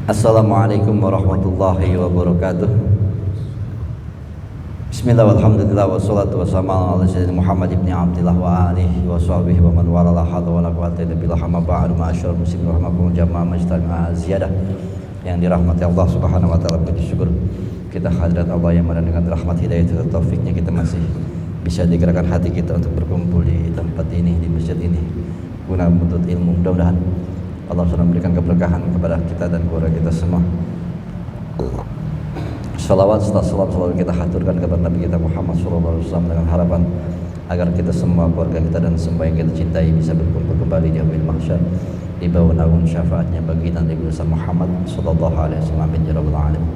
Assalamualaikum warahmatullahi wabarakatuh. Bismillah walhamdulillah wassalatu wassalamu ala sayyidina Muhammad ibn Abdillah wa alihi wa sahbihi wa man wala la hadza wa la quwwata illa billah amma ba'du ma'asyiral muslimin rahimakumullah jamaah majtama'a ziyadah yang dirahmati Allah Subhanahu wa taala. Puji syukur kita hadirat Allah yang mana dengan rahmat hidayah dan taufiknya kita masih bisa digerakkan hati kita untuk berkumpul di tempat ini, di masjid ini guna menuntut ilmu. Mudah-mudahan Allah SWT memberikan keberkahan kepada kita dan keluarga kita semua. Salawat setelah salam selalu kita haturkan kepada Nabi kita Muhammad SAW dengan harapan agar kita semua, keluarga kita dan semua yang kita cintai bisa berkumpul kembali di yaumil mahsyar di bawah naungan syafaatnya bagi Nabi besar Muhammad SAW. Amin ya rabbal alamin.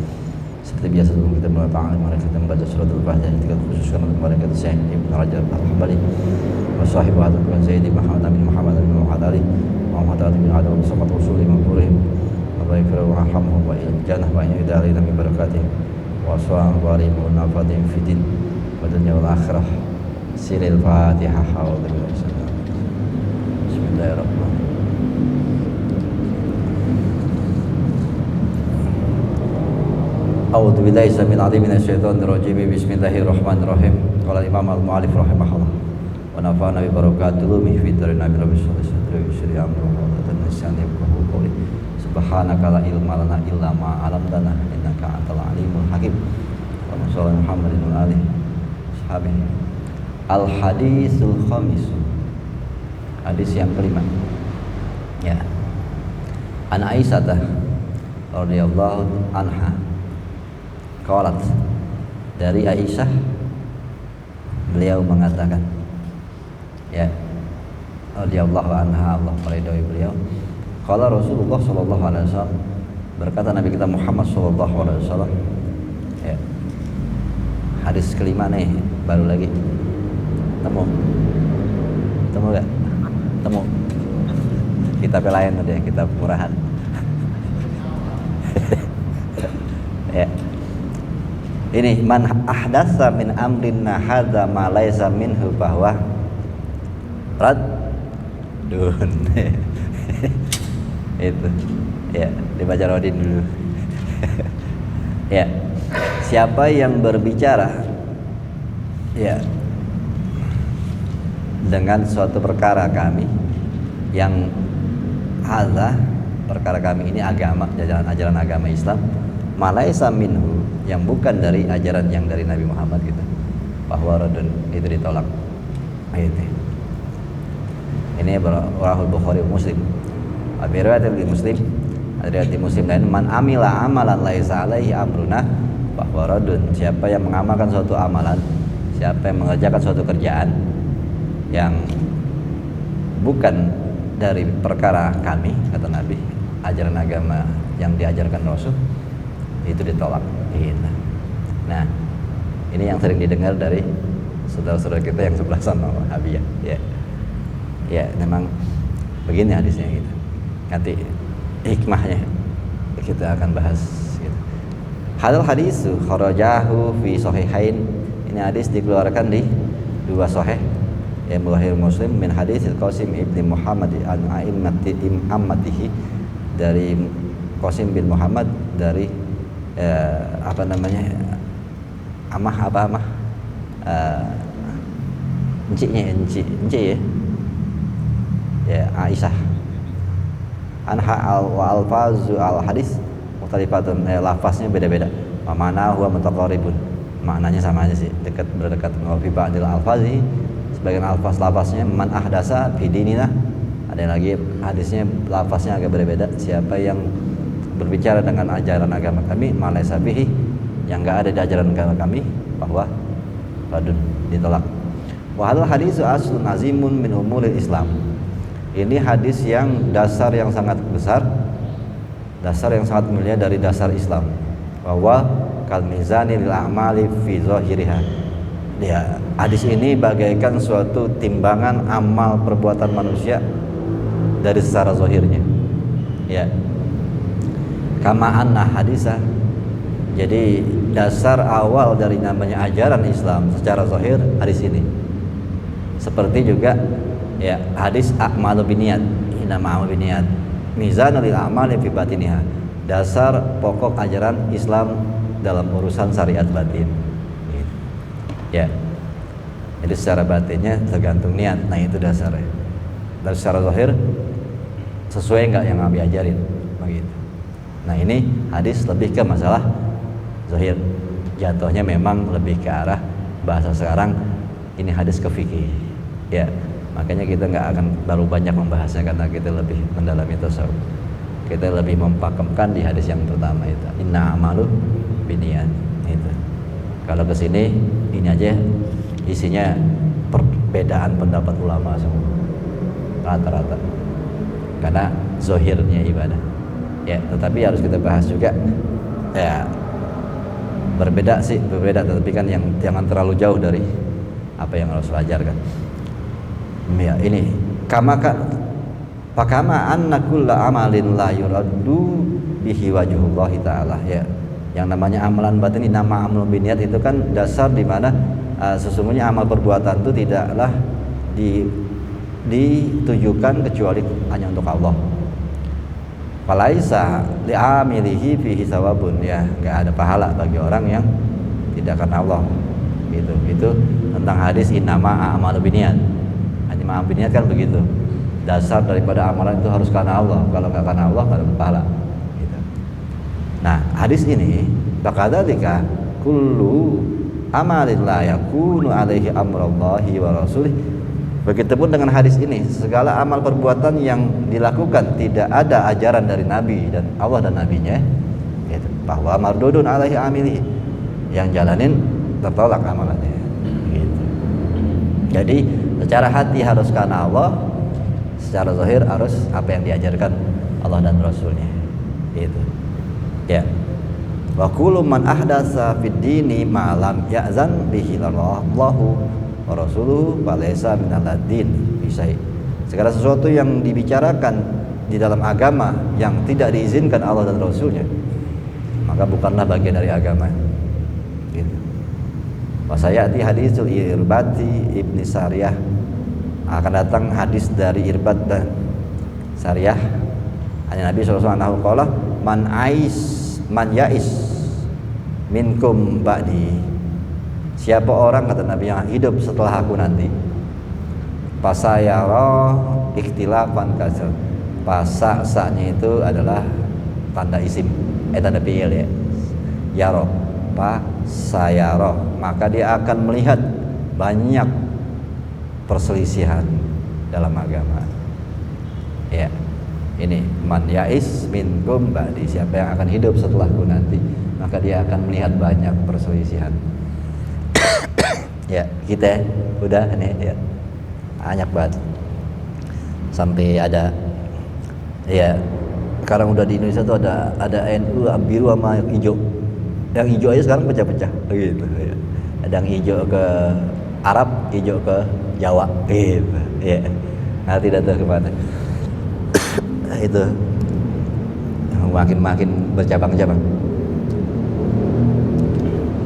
Seperti biasa sebelum kita mulai ta'alim, mari kita membaca surat Al-Fatihah yang kita khususkan untuk mereka Syekh Ibnu Rajab Al-Hambali wa sahibu hadzal Quran Sayyidi Muhammad bin Muhammad bin Muhammad Ali Muhammad Ali bin Adam Samad Rasuli Mamurihim wa baikra wa arhamhum wa jannah wa idari min barakatih wa aswa wa rimu nafatin fitin wa dunya wal akhirah. Silil Fatihah. Bismillahirrahmanirrahim. A'udzu billahi samil alim minasyaitonir rajim. Bismillahirrahmanirrahim. Qala Imam Al-Mu'allif rahimahullah wa nafa'ana bi barakatuhu min fitri nabi rabbil sadri syri amru wa tatanasani wa qawli subhanaka la ilma lana illa ma 'allamtana innaka antal alimul hakim. Wa sallallahu Muhammadin wa alihi sahabihi. Al hadisul khamis. Hadis yang kelima. Ya. An Aisyah radhiyallahu anha qalat, dari Aisyah beliau mengatakan, ya, radhiyallahu anha, Allah meridhai beliau, qala Rasulullah sallallahu alaihi wasallam, berkata Nabi kita Muhammad sallallahu alaihi wasallam, ya. Hadis kelima nih, baru lagi temu enggak? Temu kitab lain tadi ya, kitab murahan. Ya. Ini man ahdasa min amrinna hadza ma laisa minhu bahwa raddun. Itu ya, dibaca Rodin dulu. Ya, siapa yang berbicara ya dengan suatu perkara kami yang hadza, perkara kami ini agama, ajaran agama Islam, malaisa minhu, yang bukan dari ajaran yang dari Nabi Muhammad gitu, bahwa radun itu ditolak. Ini Rahul Bukhari Muslim. Abi riwayat Muslim, riwayat Muslim lain, man amila amalan laisa alaihi amruna, bahwa radun, siapa yang mengamalkan suatu amalan, siapa yang mengerjakan suatu kerjaan yang bukan dari perkara kami, kata Nabi, ajaran agama yang diajarkan Rasul, itu ditolak. Nah, ini yang sering didengar dari saudara-saudara kita yang sebelah sana, Wahabiyah. Ya, memang begini hadisnya gitu. Nanti hikmahnya kita akan bahas. Gitu. Hadal hadisu kharajahu fi sahihain. Ini hadis dikeluarkan di dua sahih, yang Bukhari Muslim, min hadis Qasim ibn Muhammad an a'immatihi, dari Qasim bin Muhammad, dari apa namanya, enciknya ya Aisyah, anha wa alfazu al hadis mukhtalifatun, lafaznya beda-beda, mana huwa mutaqarribun, maknanya sama aja sih, berdekatan. Wa fi ba'dil alfazi, sebagian lafaznya man ahdasa fi dinina, ada lagi hadisnya lafaznya agak berbeda, siapa yang berbicara dengan ajaran agama kami, malaisa bihi, yang enggak ada di ajaran agama kami, bahwa radun, ditolak. Wa hadzal hadisu aslun azimun min umuril Islam. Ini hadis yang dasar yang sangat besar, dasar yang sangat mulia dari dasar Islam. Bahwa kal mizani lil a'mali fi zahiriha. Ya, hadis ini bagaikan suatu timbangan amal perbuatan manusia dari secara zahirnya. Ya. Kama anna hadisah, jadi dasar awal dari namanya ajaran Islam secara zahir hadis ini. Seperti juga ya hadis a'malu binniyat, inama a'malu binniyat, mizanul lil a'mali fi batiniha, dasar pokok ajaran Islam dalam urusan syariat batin. Ya. Jadi secara batinnya tergantung niat. Nah itu dasarnya. Dan secara zahir sesuai nggak yang Nabi ajarin, begitu. Nah ini hadis lebih ke masalah zahir. Jatuhnya memang lebih ke arah bahasa sekarang ini hadis ke fikih. Ya. Makanya kita nggak akan terlalu banyak membahasnya karena kita lebih mendalami tasawuf. Kita lebih mempakemkan di hadis yang pertama itu. Inna amalu biniyat. Itu. Kalau ke sini ini aja isinya perbedaan pendapat ulama semua rata-rata karena zohirnya ibadah ya, tetapi harus kita bahas juga ya, berbeda tetapi kan yang jangan terlalu jauh dari apa yang harus ajarkan ya. Ini pakama anna kulla amalin la yuraddu bihi wajhullahi ta'ala ya. Yang namanya amalan batin ini nama amal biniyat itu kan dasar di mana sesungguhnya amal perbuatan itu tidaklah ditujukan kecuali hanya untuk Allah. Falaisa li'amilihi fihi sawabun ya, enggak ada pahala bagi orang yang tidak karena Allah. Itu tentang hadis innama a'malu binniyat. Innama a'malu binniyat kan begitu. Dasar daripada amalan itu harus karena Allah. Kalau enggak karena Allah enggak ada pahala. Gitu. Nah, hadis ini bakadzalika kullu amalin la yakunu alaihi amrullahi wa rasulih. Begitupun dengan hadis ini, segala amal perbuatan yang dilakukan tidak ada ajaran dari Nabi dan Allah dan Nabinya gitu, bahwa mardudun alaihi amili, yang jalanin tertolak amalannya gitu. Jadi secara hati harus karena Allah, secara zahir harus apa yang diajarkan Allah dan Rasulnya gitu ya. Wa kullu man ahdatsa fid dini ma lam ya'zan bihi Allahu wa rasuluhu falaysa minal din bisa. Segala sesuatu yang dibicarakan di dalam agama yang tidak diizinkan Allah dan Rasulnya, maka bukanlah bagian dari agama gitu. Wa sayati hadisul Irbati ibni Sariyah, akan datang hadis dari Irbad dan Sariyah. Hanya Nabi sallallahu alaihi wasallam man ya'is minkum ba'di, siapa orang kata Nabi yang hidup setelah aku nanti, fasayara ikhtilafan kasir, pasaknya itu adalah tanda isim tanda fi'il ya, yaro pasayara, maka dia akan melihat banyak perselisihan dalam agama ya. Ini man ya'is minkum ba'di, siapa yang akan hidup setelahku nanti, maka dia akan melihat banyak perselisihan. Ya, kita udah nih ya, banyak banget. Sampai ada ya, sekarang udah di Indonesia tuh ada NU biru sama hijau. Yang hijau aja sekarang pecah-pecah gitu ya. Ada yang hijau ke Arab, hijau ke Jawa gitu ya. Nah, tidak tahu kemana. Itu makin bercabang-cabang.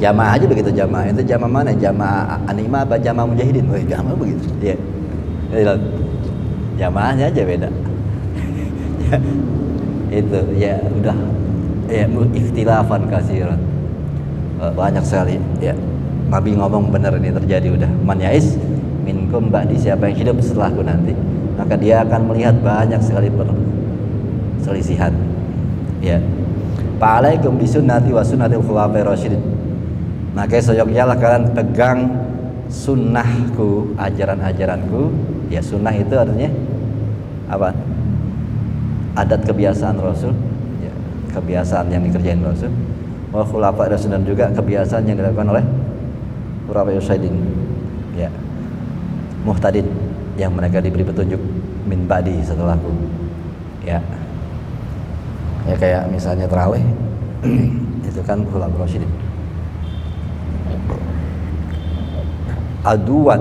Jamaah aja begitu, jamaah itu jamaah mana? Jamaah Anima apa jamaah Mujahidin? Wah, jamaah begitu. Iya. Ya. Jamaahnya aja beda. Ya, itu ya udah ya ikhtilafan kasiran. Banyak sekali ya. Nabi ngomong benar, ini terjadi udah. Man ya'is minkum ba'di, siapa yang hidup setelahku nanti, maka dia akan melihat banyak sekali perselisihan. Ya. Fa'alaikum bisunnati wa sunnatil khulafa'ir rasyidin. Maka seyogyalah kalian pegang sunnahku, ajaran-ajaranku. Ya, sunnah itu artinya apa? Adat kebiasaan Rasul ya, kebiasaan yang dikerjain Rasul. Wa khulafa'ir rasyidin, juga kebiasaan yang dilakukan oleh khulafa'ir rasyidin ya, muhtadin, yang mereka diberi petunjuk min ba'di, setelahku ya. Ya kayak misalnya tarawih itu kan khulafa'ir rasyidin. Aduan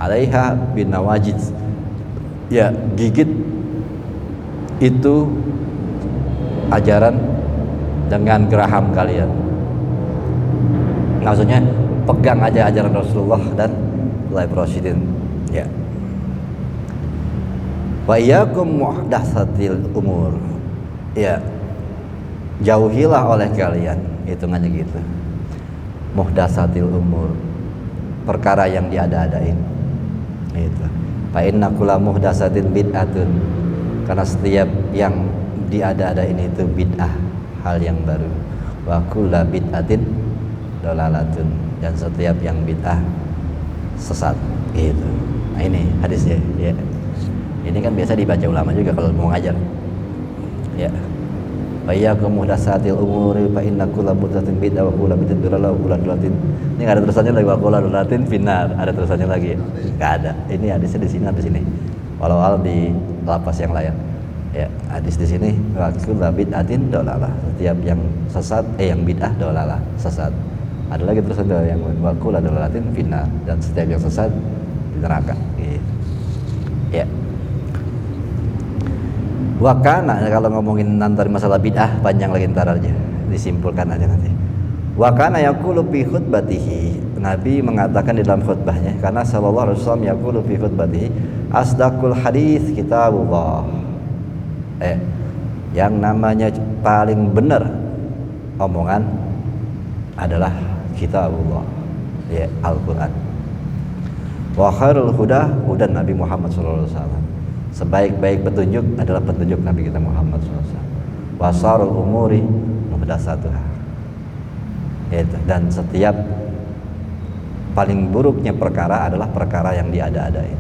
alaiha bin nawajid, ya gigit itu ajaran dengan geraham kalian. Maksudnya pegang aja ajaran Rasulullah dan khulafa'ir rasyidin ya. Wa iyyakum muhdatsatil umur ya, jauhilah oleh kalian, hitungannya gitu, muhdatsatil umur, perkara yang diada-adain itu. Fa inna kulla muhdatsatin bid'atun, karena setiap yang diada-adain itu bid'ah, hal yang baru. Wa kullu bid'atin dalalatun, dan setiap yang bid'ah sesat gitu. Nah ini hadisnya ya. Ini kan biasa dibaca ulama juga kalau mau ngajar ya. Wa iyyakum muhdatsatil umuri fa inna kulla muhdatsatin bid'ah wa kullu bid'atin dalalah wa kullu dalalatin. Ini enggak ada tulisannya lagi wa kullu dalalatin finnar, ada tulisannya lagi. Enggak ada. Ini hadisnya di sini habis ini. Walau di lapas yang lain. Ya, hadis di sini wa kullu bid'atin dalalah. Setiap yang sesat yang bid'ah dalalah, sesat. Ada lagi tulisannya yang wa kullu dalalatin finnar, dan setiap yang sesat di neraka. Gitu. Ya. Wakana, kalau ngomongin nanti masalah bid'ah panjang lagi, ntar aja disimpulkan aja nanti. Wakana yaqulu fi khutbatihi, Nabi mengatakan di dalam khutbahnya, karena sallallahu alaihi wasallam yaqulu fi khutbatihi asdaqul hadis kitabullah. Yang namanya paling benar omongan adalah kitabullah, ya, Al-Qur'an. Wa khairul huda hudan Nabi Muhammad sallallahu alaihi wasallam. Sebaik-baik petunjuk adalah petunjuk Nabi kita Muhammad SAW. Wasarul umuri muhdatsatuha. Dan setiap paling buruknya perkara adalah perkara yang diada-adain.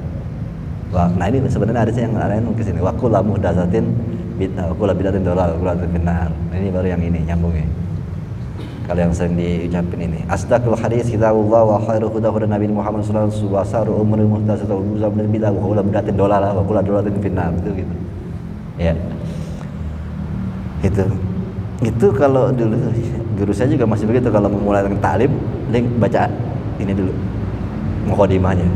Nah ini sebenarnya ada yang lain ke sini. Wa kullu muhdatsatin bid'ah, wa kullu bid'atin dalalah, wa kullu dalalah finnar. Ini baru yang ini nyambungnya. Kalau yang sering diucapin ini, asdaqul hadis kitabullah wa khairu huda huda Nabi Muhammad sallallahu alaihi wasallam wa saru umuri muhdatsatuha wa kullu bid'ah wa kullu bid'atin dalalah wa kullu dalalatin finnar. Itu gitu. Ya. Itu kalau dulu guru saya juga masih begitu, kalau memulai dengan ta'lim, baca ini dulu mukadimahnya.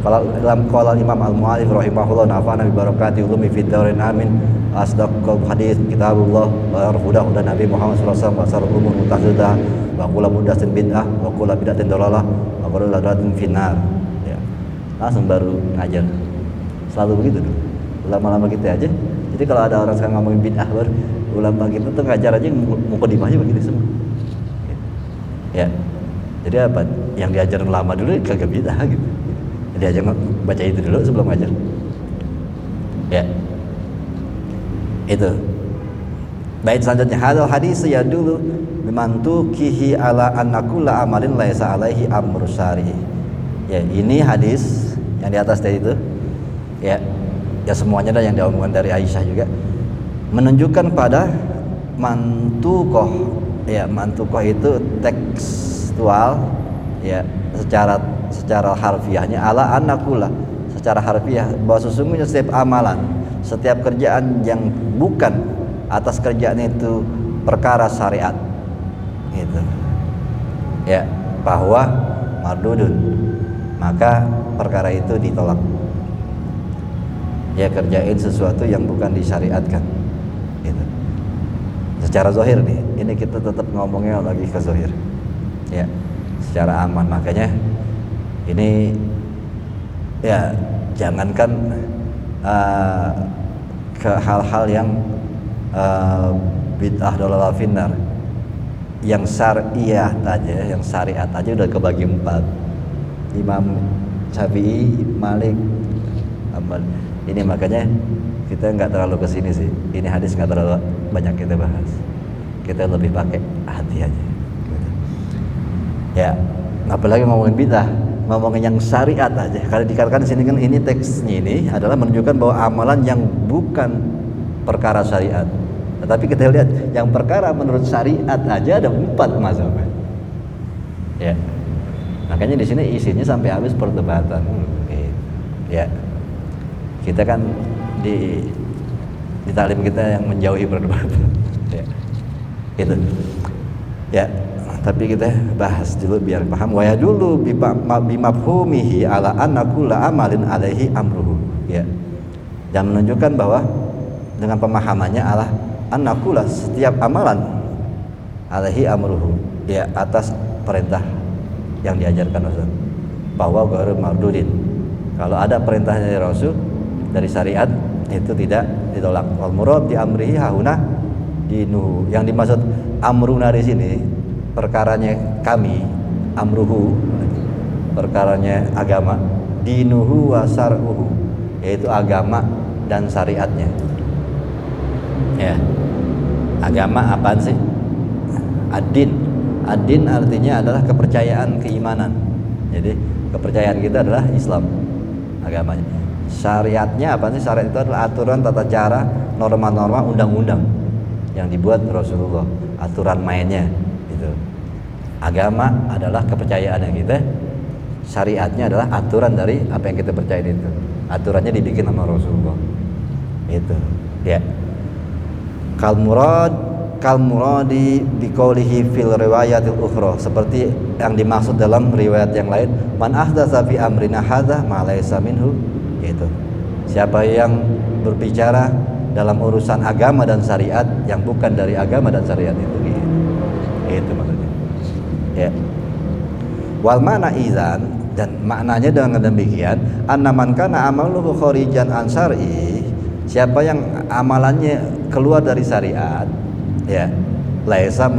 Kalau dalam qala Imam Al-Mu'allif rahimahullah nafa'ana bi barakati ulumi fid darin amin, asdaqul hadis kitabullah wa huda huda Nabi Muhammad sallallahu alaihi wasallam wa sarul umur muhdatsatuha wa kullu muhdatsatin bid'ah wa kullu bid'atin dalalah wa kullu dalalatin finnar. Ya. Langsung baru ngajar. Selalu begitu dulu. Ulama-ulama kita aja. Jadi kalau ada orang sekarang ngomongin bid'ah baru, ulama kita tuh ngajar aja mukadimahnya begitu semua. Ya. Jadi apa? Yang diajarin ulama dulu kagak bid'ah gitu. Dia aja baca itu dulu sebelum ngajar. Ya. Itu. Bait selanjutnya, hadal hadis ya dulu bimantukihi ala annakulla amalin laisa alaihi amru syar'i. Ya, ini hadis yang di atas tadi itu. Ya. Ya semuanya dah yang diomongkan dari Aisyah juga menunjukkan pada mantukoh. Ya, mantukoh itu tekstual, ya, secara harfiahnya ala anakula, secara harfiah bahwa sesungguhnya setiap amalan, setiap kerjaan yang bukan atas kerjaan itu perkara syariat gitu ya, bahwa mardudun, maka perkara itu ditolak. Ya, kerjain sesuatu yang bukan disyariatkan gitu. Secara zahir nih, ini kita tetap ngomongnya lagi ke zahir ya, secara aman. Makanya ini ya jangankan ke hal-hal yang bid'ah dalalah finnar, yang syariah aja, yang syariat aja udah kebagi 4. Imam Syafi'i, Malik, Ahmad. Ini makanya kita nggak terlalu kesini sih. Ini hadis nggak terlalu banyak kita bahas. Kita lebih pakai hati aja. Ya, apalagi ngomongin bid'ah, ngomongin yang syariat aja. Kalau dikatakan di sini kan ini teksnya ini adalah menunjukkan bahwa amalan yang bukan perkara syariat. Tetapi kita lihat yang perkara menurut syariat aja ada 4 mazhabnya. Ya. Makanya di sini isinya sampai habis perdebatan. Ya. Kita kan di taklim kita yang menjauhi perdebatan. Ya. Gitu. Ya. Tapi kita bahas dulu biar paham. Wa ya dulu bimafhumihi ala anna kulla amalin alaihi amruhu. Ya. Dan menunjukkan bahwa dengan pemahamannya ala anna kulla, setiap amalan alaihi amruhu, ya, atas perintah yang diajarkan Rasul. Bahwa ghairu mardudin. Kalau ada perintahnya dari Rasul, dari syariat, itu tidak ditolak. Wal murad di amrihi hauna, dinuhu. Yang dimaksud amruna di sini perkaranya kami, amruhu perkaranya agama, dinuhu wa syar'uhu yaitu agama dan syariatnya. Ya. Agama apaan sih? Ad-din. Ad-din artinya adalah kepercayaan, keimanan. Jadi kepercayaan kita adalah Islam, agamanya. Syariatnya apa sih? Syariat itu adalah aturan, tata cara, norma-norma, undang-undang yang dibuat Rasulullah, aturan mainnya gitu. Agama adalah kepercayaannya kita, syariatnya adalah aturan dari apa yang kita percaya itu. Aturannya dibikin sama Rasulullah. Itu. Ya. Kal muradi biqaulihi fil riwayatil ukhra, seperti yang dimaksud dalam riwayat yang lain, man ahdatsa fi amrina hadza ma laysa minhu, yaitu siapa yang berbicara dalam urusan agama dan syariat yang bukan dari agama dan syariat itu gitu. Itu maksudnya. Ya. Wal mana idzan, dan maknanya dengan demikian, annaman kana amaluhu kharijan an syar'i, siapa yang amalannya keluar dari syariat, ya, laisa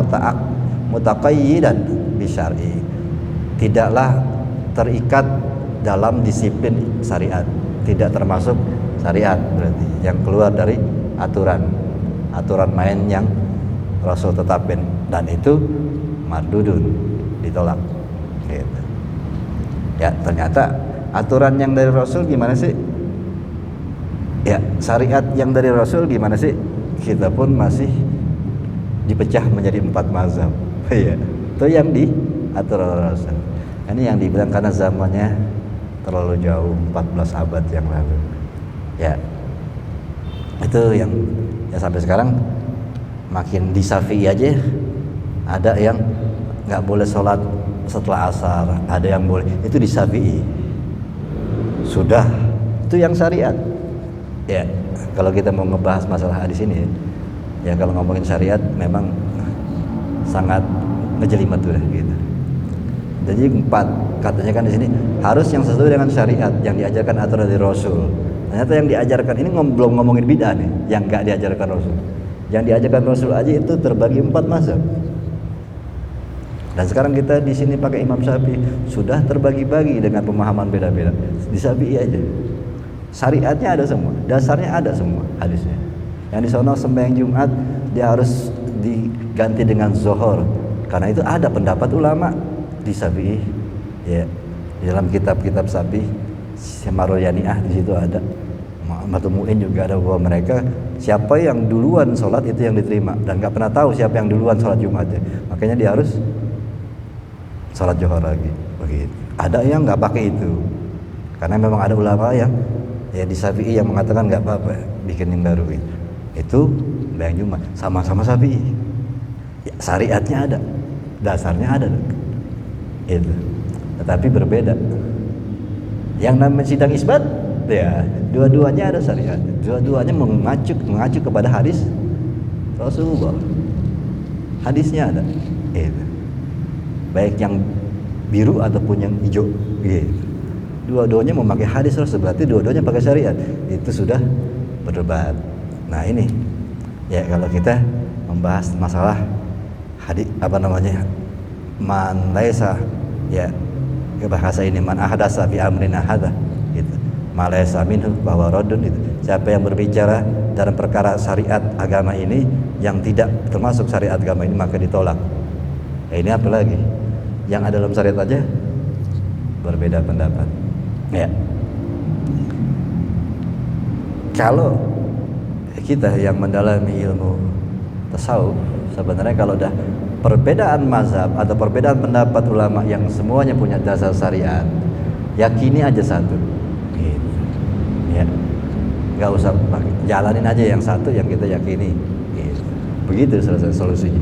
mutaqayyidan bi syar'i, tidaklah terikat dalam disiplin syariat, tidak termasuk syariat, berarti yang keluar dari aturan main yang Rasul tetapin, dan itu mardudun, ditolak gitu. Ya, ternyata aturan yang dari Rasul gimana sih? Ya, syariat yang dari Rasul gimana sih? Kita pun masih dipecah menjadi 4 mazhab. Ya, itu yang diatur oleh Rasul. Ini yang dibilang karena zamannya terlalu jauh, 14 abad yang lalu. Ya, itu yang ya sampai sekarang makin di Syafi'i aja ada yang nggak boleh sholat setelah asar, ada yang boleh, itu di Syafi'i. Sudah, itu yang syariat. Ya, kalau kita mau ngebahas masalah hadis ini, ya kalau ngomongin syariat memang sangat ngejelimet tuh gitu. Jadi 4 katanya kan di sini harus yang sesuai dengan syariat yang diajarkan aturan dari Rasul. Ternyata yang diajarkan ini belum ngomongin bid'ah nih, yang nggak diajarkan Rasul. Yang diajarkan Rasul aja itu terbagi 4 mazhab. Dan sekarang kita di sini pakai Imam Syafi'i, sudah terbagi-bagi dengan pemahaman beda-beda. Di Syafi'i aja. Syariatnya ada semua, dasarnya ada semua hadisnya. Yang di sono sembahyang Jumat dia harus diganti dengan zuhur, karena itu ada pendapat ulama di Syafi'i. Ya, di dalam kitab-kitab Syafi'i, Syamarul-Yani'ah di situ ada. Matumu'in juga ada bahwa mereka siapa yang duluan sholat itu yang diterima, dan nggak pernah tahu siapa yang duluan sholat Jumatnya. Makanya dia harus sholat zuhur lagi. Begitu. Ada yang nggak pakai itu, karena memang ada ulama yang ya di Syafi'i yang mengatakan nggak apa-apa bikin yang baru itu bayang Jumat, sama-sama Syafi'i. Ya, syariatnya ada, dasarnya ada, itu. Tetapi berbeda. Yang namanya sidang isbat, ya dua-duanya ada syariat, dua-duanya mengacu kepada hadis Rasulullah. Hadisnya ada, itu. Baik yang biru ataupun yang hijau, gitu. Dua-duanya memakai hadis Rasul, berarti dua-duanya pakai syariat. Itu sudah berdebat. Nah ini ya kalau kita membahas masalah hadis apa namanya, man laisa, ya ke bahasa ini, man ahdasa fi amrina hadza, gitu. Ma laisa minhu bahwa radun, itu. Siapa yang berbicara dalam perkara syariat agama ini yang tidak termasuk syariat agama ini maka ditolak. Ya, ini apa lagi? Yang ada dalam syariat aja berbeda pendapat. Ya. Kalau kita yang mendalami ilmu tasawuf, sebenarnya kalau udah perbedaan mazhab atau perbedaan pendapat ulama yang semuanya punya dasar syariat, yakini aja satu. Gitu. Ya. Nggak usah jalanin aja yang satu yang kita yakini. Gitu. Begitu selesai solusinya.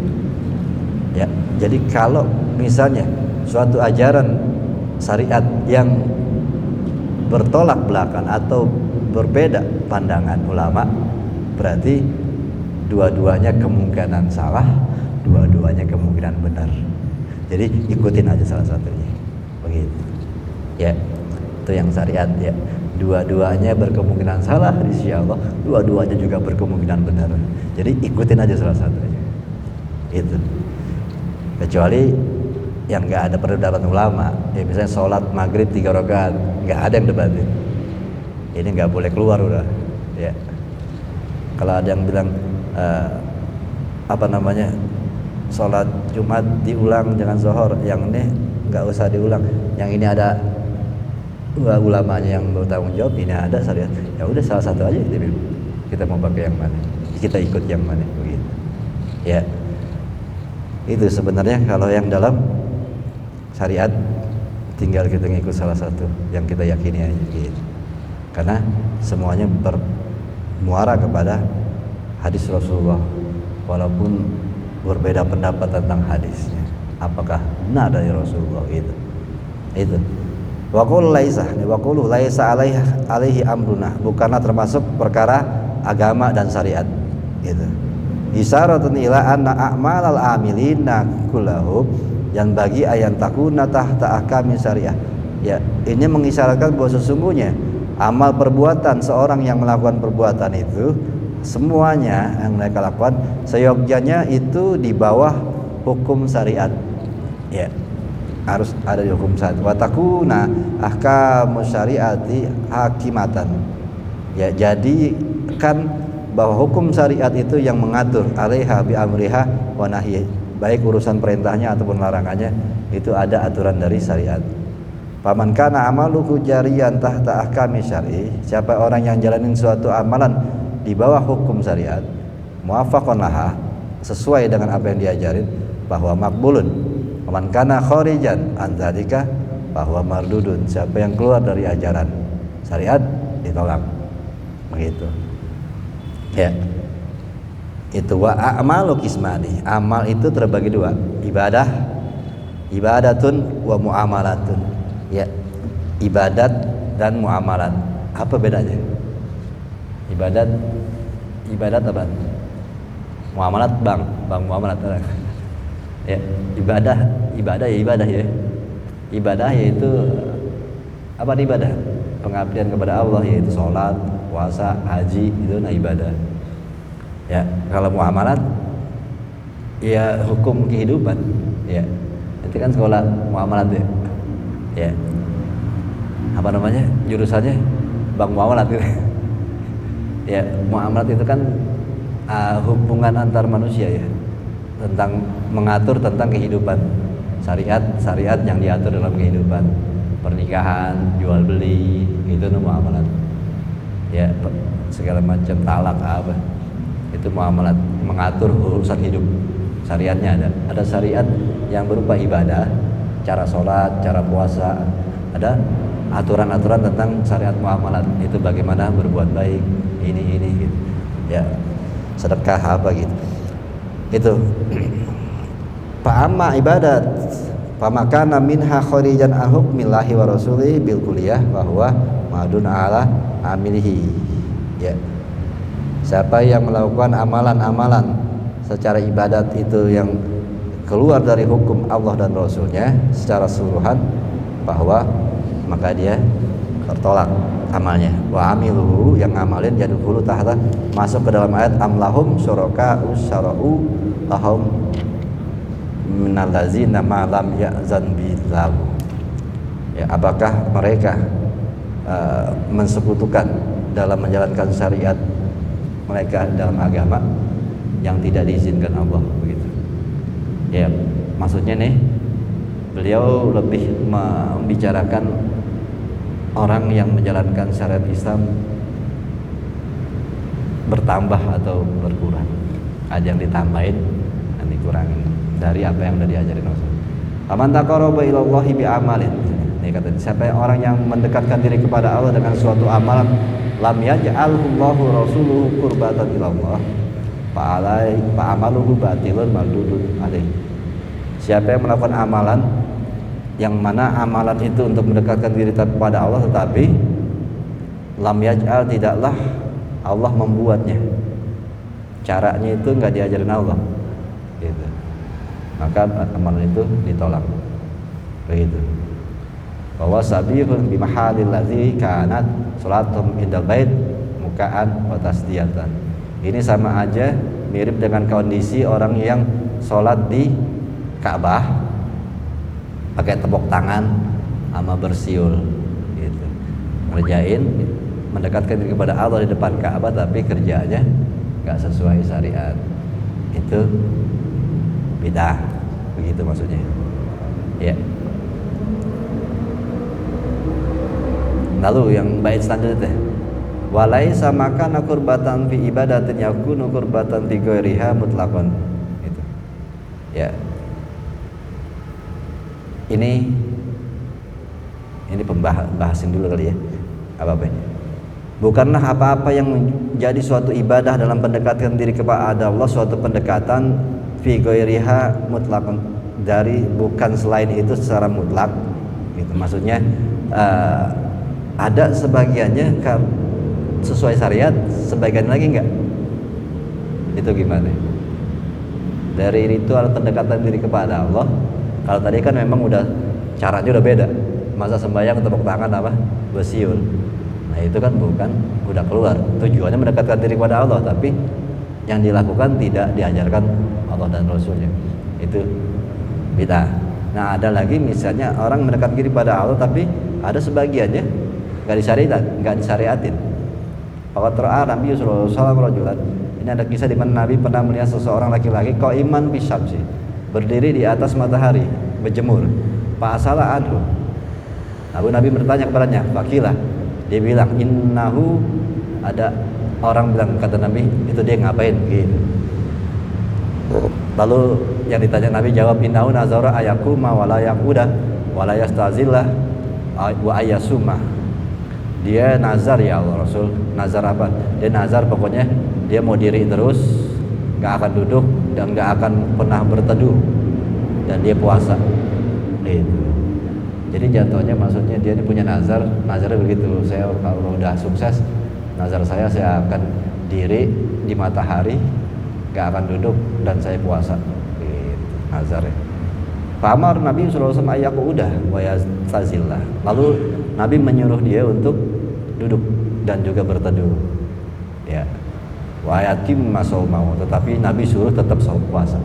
Ya. Jadi kalau misalnya suatu ajaran syariat yang bertolak belakang atau berbeda pandangan ulama, berarti dua-duanya kemungkinan salah, dua-duanya kemungkinan benar. Jadi ikutin aja salah satunya. Begitu. Ya, itu yang syariat ya. Dua-duanya berkemungkinan salah di sisi Allah, dua-duanya juga berkemungkinan benar. Jadi ikutin aja salah satunya. Itu. Kecuali yang nggak ada perdebatan ulama, ya misalnya sholat maghrib 3 rakaat, nggak ada yang debatin. Ini nggak boleh keluar udah. Ya. Kalau ada yang bilang sholat Jumat diulang jangan zuhur, yang ini nggak usah diulang, yang ini ada ulamanya yang bertanggung jawab, ini ada syariat, ya udah salah satu aja kita mau pakai yang mana, kita ikut yang mana begitu. Ya, itu sebenarnya kalau yang dalam syariat tinggal kita ngikut salah satu yang kita yakini aja gitu. Karena semuanya bermuara kepada hadis Rasulullah, walaupun berbeda pendapat tentang hadisnya, apakah benar dari Rasulullah itu. Wa qul laisa alaihi amruna, bukanlah termasuk perkara agama dan syariat gitu. Isyaratun ila anna a'malal amilina kullahu, yang bagi ayan takuna tahta ahkami syariah. Ya, ini mengisyaratkan bahwa sesungguhnya amal perbuatan seorang yang melakukan perbuatan itu semuanya yang mereka lakukan seyogyanya itu di bawah hukum syariat. Ya, harus ada di hukum syariat. Wa takuna ahkamus syariati hakimatan. Ya, jadi kan bahwa hukum syariat itu yang mengatur alaiha bi amriha wa nahyi, baik urusan perintahnya ataupun larangannya itu ada aturan dari syariat. Faman kana amaluhu jariyan tahta ahkami syar'i, siapa orang yang jalanin suatu amalan di bawah hukum syariat, muwafaqan laha, sesuai dengan apa yang diajarin, bahwa makbulun. Faman kana kharijan an dzalika bahwa mardudun, siapa yang keluar dari ajaran syariat ditolak. Begitu. Ya, itu wa a'malu qismani, amal itu terbagi dua, ibadatun wa muamalatun. Ya, ibadat dan muamalat, apa bedanya? Ibadat apa? Muamalat bank muamalat. Ya, ibadah ya. Ibadah yaitu apa ibadah? Pengabdian kepada Allah, yaitu sholat, puasa, haji, itu ibadah. Ya, kalau muamalat ya hukum kehidupan. Ya, itu kan sekolah muamalat ya. Ya, apa namanya jurusannya bank muamalat gitu. Ya, muamalat itu kan hubungan antar manusia ya, tentang mengatur tentang kehidupan, syariat yang diatur dalam kehidupan, pernikahan, jual beli, itu muamalat. Ya, segala macam talak apa, itu muamalat, mengatur urusan hidup. Syariatnya ada syariat yang berupa ibadah, cara sholat, cara puasa, ada aturan-aturan tentang syariat muamalat, itu bagaimana berbuat baik, ini gitu. Ya, sedekah apa gitu. Itu Fa'amma ibadat famakana minha kharijan an hukmillahi wa rasulih bil kulliyah wa huwa madun ala amilihi. Ya, siapa yang melakukan amalan-amalan secara ibadat itu yang keluar dari hukum Allah dan Rasulnya secara keseluruhan, bahwa maka dia tertolak amalnya. Wa amiluhu, yang ngamalin yadkhulu tahta, masuk ke dalam ayat amlahum syuraka usyara'u lahum minallazina ma lam ya'zan billahu. Ya, apakah mereka mensekutukan dalam menjalankan syariat mereka dalam agama yang tidak diizinkan Allah, begitu. Ya, maksudnya nih beliau lebih membicarakan orang yang menjalankan syariat Islam bertambah atau berkurang. Ada yang ditambahin, dan dikurangin dari apa yang sudah diajarin Rasul. Faman taqarraba ilallahi bi amalin. Ini kata, siapa orang yang mendekatkan diri kepada Allah dengan suatu amalan, lam yaj'alhu Allahu rasuluhu qurbatan ilallah, fa amaluhu batilun mardudun alaih. Siapa yang melakukan amalan yang mana amalan itu untuk mendekatkan diri kepada Allah, tetapi lam yaj'al, tidaklah Allah membuatnya, caranya itu enggak diajarin Allah gitu, maka amalan itu ditolak, begitu. bahwa sabihun bi mahalil ladzi kanat salatum indal bait mukaan wa tasdiyatan. Ini sama aja mirip dengan kondisi orang yang sholat di Ka'bah pakai tepuk tangan sama bersiul gitu. Ngerjain mendekatkan diri kepada Allah di depan Ka'bah tapi kerjanya nggak sesuai syariat. Itu bid'ah, begitu maksudnya. Ya. Lalu yang bait selanjutnya, walaisa makana qurbatan fi ibadatin yakunu qurbatan fi ghairiha mutlaqan. Itu. Ya. Ini pembahasan dulu kali ya. Apa-apa. Bukanlah apa-apa yang menjadi suatu ibadah dalam pendekatan diri kepada Allah suatu pendekatan fi ghairiha mutlaqan, dari bukan selain itu secara mutlak. Gitu. Maksudnya ada sebagiannya sesuai syariat, sebagian lagi enggak. Itu gimana? Dari ritual pendekatan diri kepada Allah, kalau tadi kan memang udah caranya udah beda. Masa sembahyang tepuk tangan apa? Bersiul. Nah itu kan bukan, udah keluar. Tujuannya mendekatkan diri kepada Allah, tapi yang dilakukan tidak diajarkan Allah dan Rasulnya. Itu bid'ah. Nah ada lagi misalnya orang mendekatkan diri pada Allah, tapi ada sebagiannya nggak disyariatin. Faqad ra'a Nabi sallallahu alaihi wasallam rajulan. Ini ada kisah di mana Nabi pernah melihat seseorang laki-laki qaiman fi syamsi, berdiri di atas matahari, berjemur. Fa asala anhu. Lalu Nabi bertanya kepadanya, fakilah. Dia bilang, innahu, ada orang bilang, kata Nabi, itu dia ngapain gitu. Lalu yang ditanya Nabi jawab, innahu nazara ayakuma wala yaquda wala yastazillah wa ayasuma. Dia nazar ya Allah Rasul. Nazar apa? Dia nazar pokoknya dia mau diri terus, gak akan duduk dan gak akan pernah berteduh, dan dia puasa gitu. Jadi jatuhnya maksudnya dia ini punya nazar. Nazarnya begitu, saya kalau udah sukses, nazar saya akan diri di matahari, gak akan duduk, dan saya puasa gitu, nazarnya. Famar Nabi sallallahu alaihi wasallam ayaku udah wa yastazillah. Lalu Nabi menyuruh dia untuk duduk dan juga berteduh. Ya. Wa yatim masaumahu, tetapi Nabi suruh tetap puasa.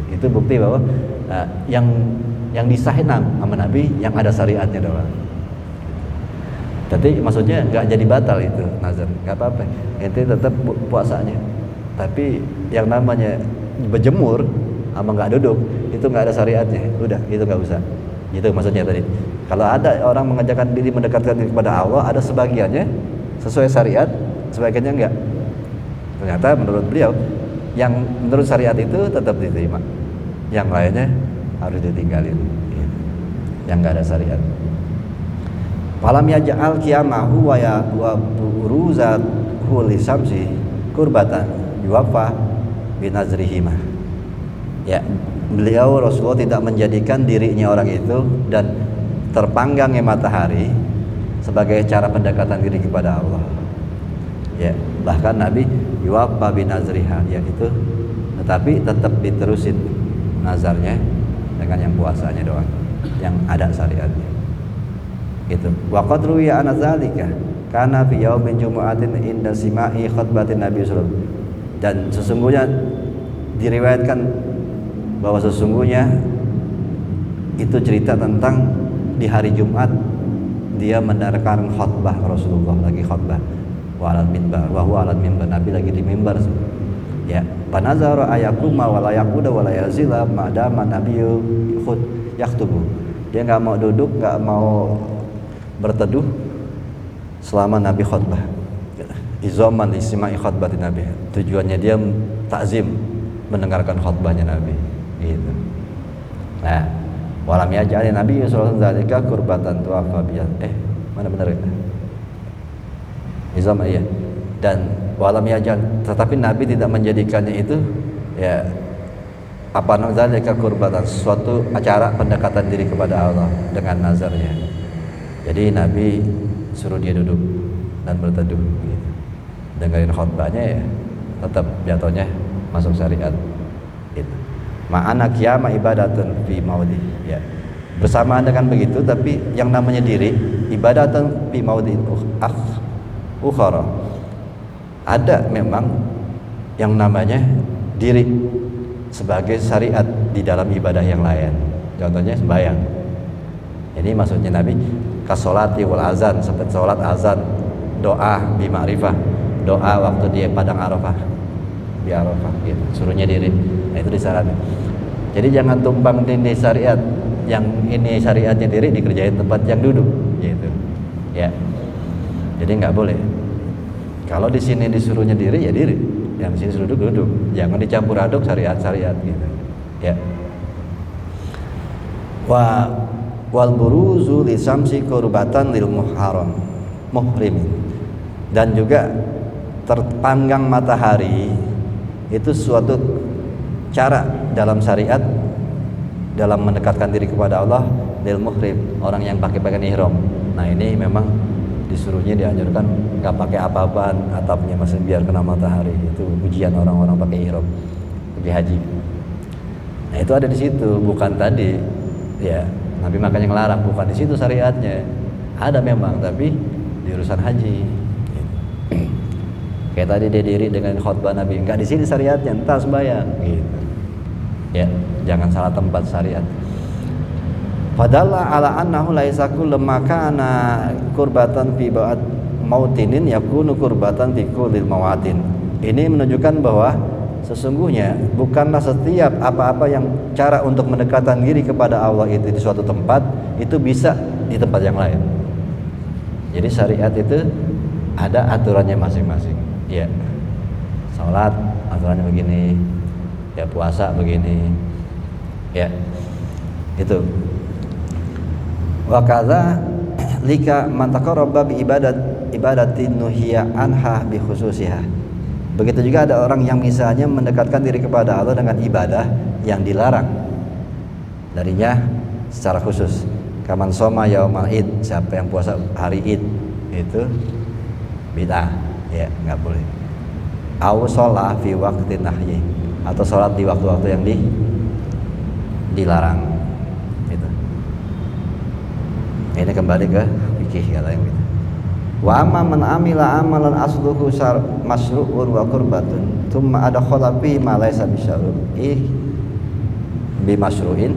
Itu bukti bahwa yang disahin sama Nabi yang ada syariatnya doang. Jadi maksudnya nggak jadi batal itu nazar, nggak apa-apa. Itu tetap puasanya. Tapi yang namanya berjemur sama nggak duduk itu nggak ada syariatnya. Udah, itu nggak usah. Itu maksudnya tadi. Kalau ada orang mengajarkan diri mendekatkan diri kepada Allah, ada sebagiannya sesuai syariat, sebagiannya enggak. Ternyata menurut beliau yang menurut syariat itu tetap diterima, yang lainnya harus ditinggalin, yang nggak ada syariat. Falam yaj'al qiyamahu wa buruzahu lisamsi kurbatan yuwafa binazrihima. Ya, beliau Rasulullah tidak menjadikan dirinya orang itu dan terpanggangnya matahari sebagai cara pendekatan diri kepada Allah. Ya, bahkan Nabi yuwafa binazriha, yaitu tetapi tetap diterusin nazarnya dengan yang puasanya doang, yang ada syariatnya. Gitu. Wa qad ruwiya an zalika kana fi yaumin jumu'atin inda sima'i khutbatin Nabi sallallahu alaihi wasallam. Dan sesungguhnya diriwayatkan bahwa sesungguhnya itu cerita tentang di hari Jumat dia mendengarkan khutbah Rasulullah, lagi khutbah wa alal minbar, wa huwa alal minbar, Nabi lagi di mimbar. Ya, panazara ayakuma wala yaquda wala yazila madama nabiyyu yaktubu. Dia enggak mau duduk, enggak mau berteduh selama Nabi khutbah. Izaman isma'i khutbatin Nabi. Tujuannya dia takzim mendengarkan khutbahnya Nabi. Gitu. Nah, walam yaj'al Nabi sallallahu alaihi wasallam kurbatan tuwafa biya. Mana benar ya? Izam iya. Dan walam yaj'al, tetapi Nabi tidak menjadikannya itu ya apa namanya kurbatan, suatu acara pendekatan diri kepada Allah dengan nazarnya. Jadi Nabi suruh dia duduk dan berteduh gitu. Dengerin khutbahnya ya tetap jatuhnya masuk syariat gitu. Ma'ana qiyama ibadatun fi maudi, ya. Bersamaan dengan begitu, tapi yang namanya diri ibadatan fi maudhi'in ukhra. Ada memang yang namanya diri sebagai syariat di dalam ibadah yang lain. Contohnya sembahyang. Ini maksudnya Nabi kasolati wal azan, seperti sholat azan, doa bi ma'rifah, doa waktu di padang Arafah, di Arafah gitu, suruhnya diri. Nah, itu disyaratkan. Jadi jangan tumpang tindih syariat. Yang ini syariatnya diri dikerjain tempat yang duduk gitu. Ya. Jadi nggak boleh. Kalau di sini disuruhnya diri ya diri, yang di sini suruh duduk. Jangan dicampur aduk syariat-syariat gitu. Ya. Wal buruzu li samsi qurbatan lil muhrim. Dan juga terpanggang matahari itu suatu cara dalam syariat dalam mendekatkan diri kepada Allah lil muhrim, orang yang pakai pakaian ihram. Nah, ini memang disuruhnya dianjurkan nggak pakai apa-apaan, atapnya masih biar kena matahari. Itu ujian orang-orang pakai ihram pergi haji. Nah, itu ada di situ, bukan tadi ya. Nabi makanya ngelarang, bukan di situ syariatnya. Ada memang, tapi di urusan haji. Kayak tadi dia diri dengan khutbah Nabi, nggak di sini syariatnya, entar sembahyang gitu. Ya, jangan salah tempat syariat. Padalla ala annahu laisa kullu makana qurbatan fi ba'd mautinin yakunu qurbatan fi kulli mawatin. Ini menunjukkan bahwa sesungguhnya bukanlah setiap apa-apa yang cara untuk mendekatkan diri kepada Allah itu di suatu tempat itu bisa di tempat yang lain. Jadi syariat itu ada aturannya masing-masing. Ya. Salat aturannya begini. Ya, puasa begini. Ya. Itu. Wa kadza lika man taqarraba bi ibadatin nuhiya anha bi khususiha. Begitu juga ada orang yang misalnya mendekatkan diri kepada Allah dengan ibadah yang dilarang darinya secara khusus. Kaman soma yaumal id, siapa yang puasa hari id itu bid'ah, ya nggak boleh. Au sholat fi waqtin nahyi, atau sholat di waktu-waktu yang dilarang. Itu. Ini kembali ke fikih kata yang gitu. Wa amma man amila amalan asluhu masyru'un wa qurbatun thumma adkhala fi ma laysa bi masyru'in.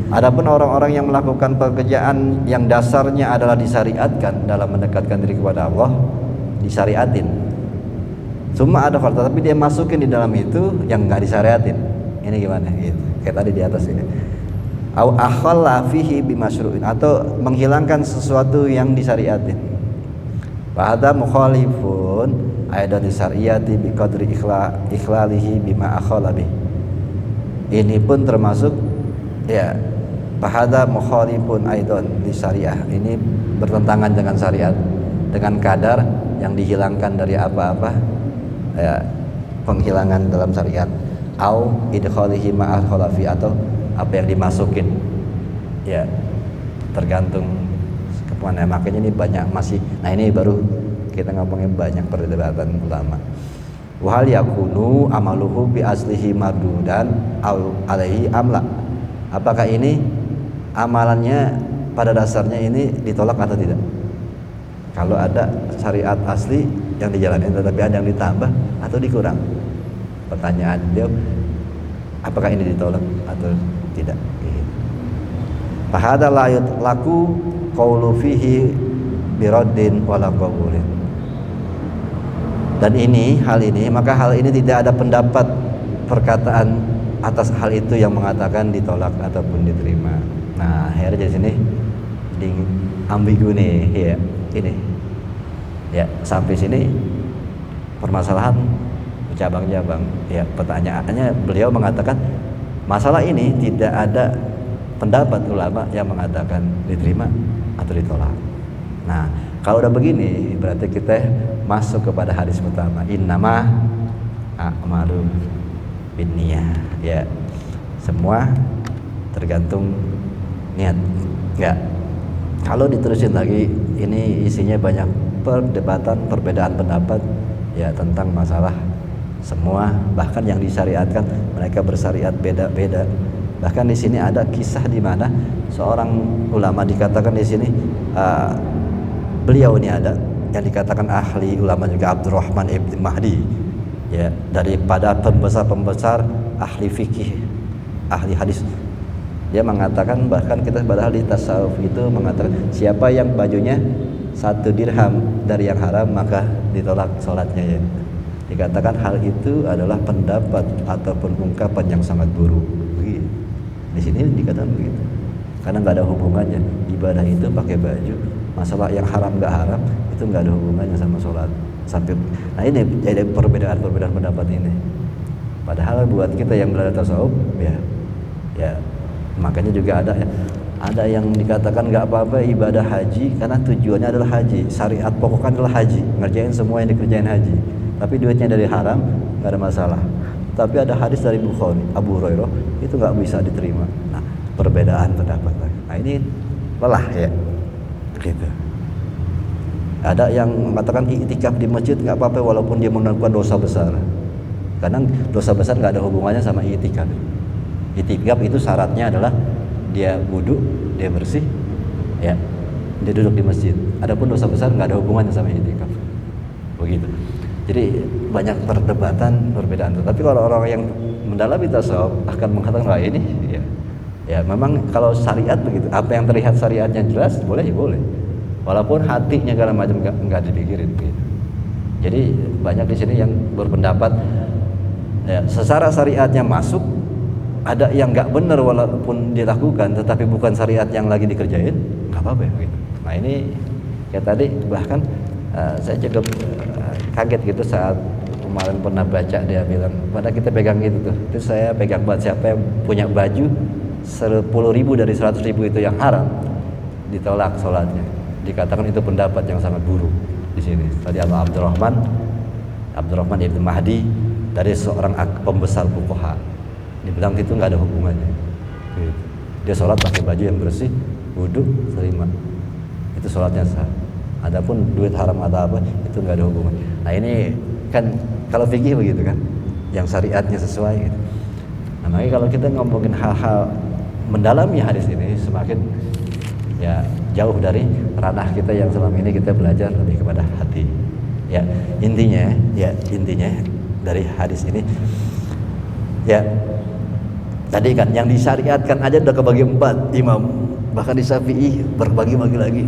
Adapun orang-orang yang melakukan pekerjaan yang dasarnya adalah disyariatkan dalam mendekatkan diri kepada Allah, disyariatin. Thumma adkhala, tapi dia masukin di dalam itu yang enggak disyariatin. Ini gimana gitu. Kayak tadi di atas ini. Au akhalla fihi bi masyru'in, atau menghilangkan sesuatu yang disyariatin. Fahadha mukhalifun aidan syariati bi qadri ikhlalihi bima akhala bih. Ini pun termasuk ya, fahadha mukhalifun aidan li syariah. Ini bertentangan dengan syariat dengan kadar yang dihilangkan dari apa-apa ya, penghilangan dalam syariat. Au idkhalihi ma akhala fi, atau apa yang dimasukin. Ya, tergantung kemana. Makanya ini banyak masih. Nah, ini baru kita ngomongin banyak perdebatan ulama. Wa hal yakunu amaluhu bi aslihi mardudan au alaihi amla. Apakah ini amalannya pada dasarnya ini ditolak atau tidak? Kalau ada syariat asli yang dijalani tetapi ada yang ditambah atau dikurang. Pertanyaan dia, apakah ini ditolak atau tidak? Fahadha la yutlaqu qawlu fihi biraddin wala qabulin. Dan hal ini, maka hal ini tidak ada pendapat perkataan atas hal itu yang mengatakan ditolak ataupun diterima. Nah, akhirnya di sini ambigu nih, ya. Ini. Ya, sampai sini permasalahan cabang-cabang. Ya, pertanyaannya beliau mengatakan masalah ini tidak ada pendapat ulama yang mengatakan diterima atau ditolak. Nah, kalau udah begini berarti kita masuk kepada hadis pertama, innama a'malu binniyah. Ya, semua tergantung niat. Enggak. Kalau diterusin lagi, ini isinya banyak perdebatan, perbedaan pendapat ya tentang masalah semua, bahkan yang disyariatkan mereka bersyariat beda-beda. Bahkan di sini ada kisah di mana seorang ulama dikatakan di sini beliau ini ada yang dikatakan ahli ulama juga, Abdurrahman ibn Mahdi, ya, daripada pembesar-pembesar ahli fikih, ahli hadis. Dia mengatakan, bahkan kita padahal di tasawuf itu mengatakan siapa yang bajunya 1 dirham dari yang haram maka ditolak sholatnya, ya. Dikatakan hal itu adalah pendapat ataupun ungkapan yang sangat buruk. Begitu. Di sini dikatakan begitu. Karena nggak ada hubungannya ibadah itu pakai baju, masalah yang haram nggak haram itu nggak ada hubungannya sama sholat. Sampai, nah ini jadi perbedaan pendapat ini. Padahal buat kita yang belajar tasawuf, ya makanya juga ada yang dikatakan nggak apa-apa ibadah haji karena tujuannya adalah haji, syariat pokoknya adalah haji, ngerjain semua yang dikerjain haji, tapi duitnya dari haram nggak ada masalah. Tapi ada hadis dari Bukhari, Abu Hurairah, itu nggak bisa diterima. Nah, perbedaan pendapat. Nah ini lelah, ya, gitu. Ada yang mengatakan iktikaf di masjid nggak apa-apa walaupun dia melakukan dosa besar. Kadang dosa besar nggak ada hubungannya sama iktikaf. Iktikaf itu syaratnya adalah dia wudu, dia bersih, ya, dia duduk di masjid. Adapun dosa besar nggak ada hubungannya sama iktikaf. Begitu. Jadi banyak perdebatan, perbedaan. Tapi kalau orang yang mendalami tasawuf akan mengatakan wah ini, ya memang kalau syariat begitu. Apa yang terlihat syariatnya jelas boleh, ya boleh. Walaupun hatinya segala macam nggak dipikirin. Begitu. Jadi banyak di sini yang berpendapat ya, secara syariatnya masuk. Ada yang nggak benar walaupun dilakukan, tetapi bukan syariat yang lagi dikerjain, nggak apa-apa, gitu. Nah ini kayak tadi bahkan saya cukup kaget gitu saat kemarin pernah baca dia bilang pada kita pegang gitu tuh. Itu saya pegang buat siapa yang punya baju 10.000 dari 100.000 itu yang haram ditolak sholatnya. Dikatakan itu pendapat yang sangat buruk di sini. Tadi Abdurrahman ibn Mahdi dari seorang pembesar fuqaha. Dibilang itu nggak ada hubungannya. Gitu. Dia sholat pakai baju yang bersih, wudhu, terima. Itu sholatnya sah. Adapun duit haram atau apa itu nggak ada hubungannya. Nah ini kan kalau fikih begitu kan, yang syariatnya sesuai. Gitu. Nah makanya kalau kita ngomongin hal-hal mendalami hadis ini semakin ya jauh dari ranah kita yang selama ini kita belajar lebih kepada hati. Ya intinya dari hadis ini ya. Tadi kan yang disyariatkan aja udah kebagi 4 imam, bahkan di Syafi'i berbagi-bagi lagi.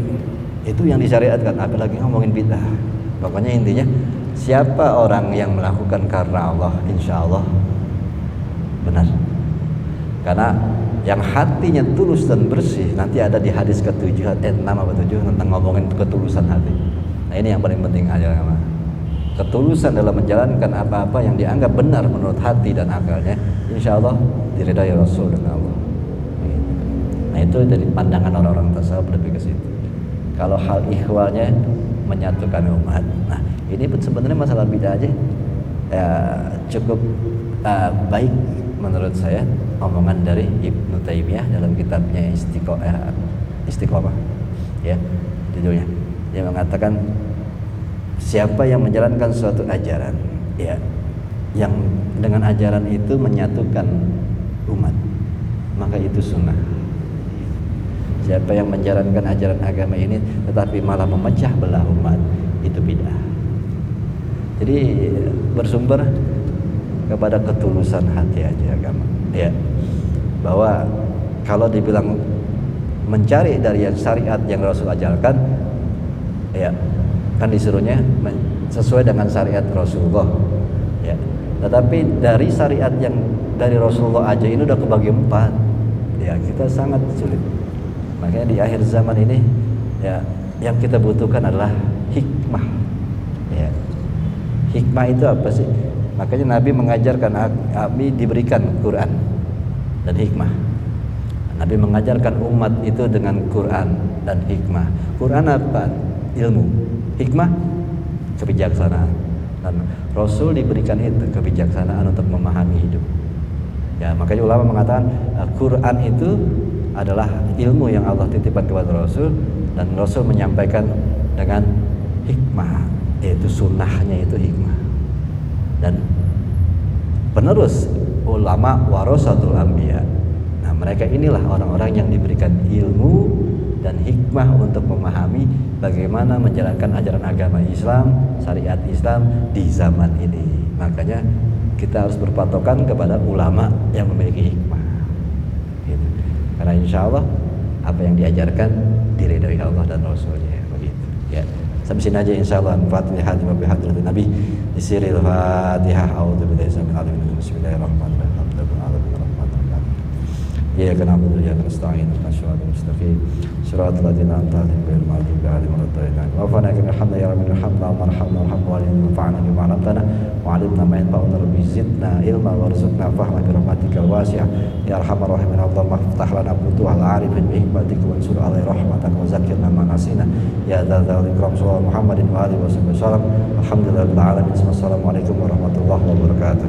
Itu yang disyariatkan, apalagi ngomongin bid'ah. Pokoknya intinya siapa orang yang melakukan karena Allah, insya Allah benar. Karena yang hatinya tulus dan bersih, nanti ada di hadis ke-7, 6 atau 7 tentang ngomongin ketulusan hati. Nah ini yang paling penting aja, ketulusan dalam menjalankan apa-apa yang dianggap benar menurut hati dan akalnya, insya Allah diridai Rasul dan Allah. Nah itu dari pandangan orang-orang tasawuf lebih ke situ. Kalau hal ikhwalnya menyatukan umat. Nah ini pun sebenarnya masalah bid'ah aja ya, cukup baik menurut saya omongan dari Ibnu Taimiyah dalam kitabnya Istiqomah, ya judulnya. Dia mengatakan siapa yang menjalankan suatu ajaran, ya, yang dengan ajaran itu menyatukan umat, maka itu sunnah. Siapa yang menjalankan ajaran agama ini tetapi malah memecah belah umat, itu bid'ah. Jadi bersumber kepada ketulusan hati aja agama, ya. Bahwa kalau dibilang mencari dari syariat yang Rasul ajarkan, ya kan disuruhnya sesuai dengan syariat Rasulullah, ya. Tetapi dari syariat yang dari Rasulullah aja ini udah kebagi 4, ya kita sangat sulit. Makanya di akhir zaman ini, ya yang kita butuhkan adalah hikmah, ya. Hikmah itu apa sih? Makanya Nabi mengajarkan, Nabi diberikan Quran dan hikmah. Nabi mengajarkan umat itu dengan Quran dan hikmah. Quran apa? Ilmu. Hikmah kebijaksanaan. Dan Rasul diberikan itu kebijaksanaan untuk memahami hidup. Ya, makanya ulama mengatakan Quran itu adalah ilmu yang Allah titipkan kepada Rasul, dan Rasul menyampaikan dengan hikmah, yaitu sunnahnya itu hikmah. Dan penerus ulama warasatul anbiya. Nah, mereka inilah orang-orang yang diberikan ilmu dan hikmah untuk memahami bagaimana menjalankan ajaran agama Islam, syariat Islam di zaman ini. Makanya kita harus berpatokan kepada ulama yang memiliki hikmah gitu. Karena insya Allah apa yang diajarkan diridhoi Allah dan Rasulnya begitu ya. Sampai sini aja insya Allah. Al-Fatihah wa bihadratin Nabi disiril Fatihah. A'udzubillahi minal bismillahirrahmanirrahim. Iyyaka na'budu wa iyyaka nasta'in ihdinas siratal mustaqim siratal ladzina an'amta 'alaihim ghairil maghdubi 'alaihim waladdallin. Rabbana innaka hamdan ya rabbana hamdan marhamna warhamna wanfa'na bima 'allamtana wa 'allimna ma yanfa'una rabbi zidna ilma warzuqna fahma bi rahmatikal wasi'ah ya arhamar rahimin. Allahumma iftah lana futuhal 'arifin bi hikmatika wa ansur 'alai rahmataka wa zakkirna ma nasina ya dzal ikram sallallahu Muhammadin wa alihi wasallam. Alhamdulillahil alamin. Wassalamualaikum warahmatullahi wabarakatuh.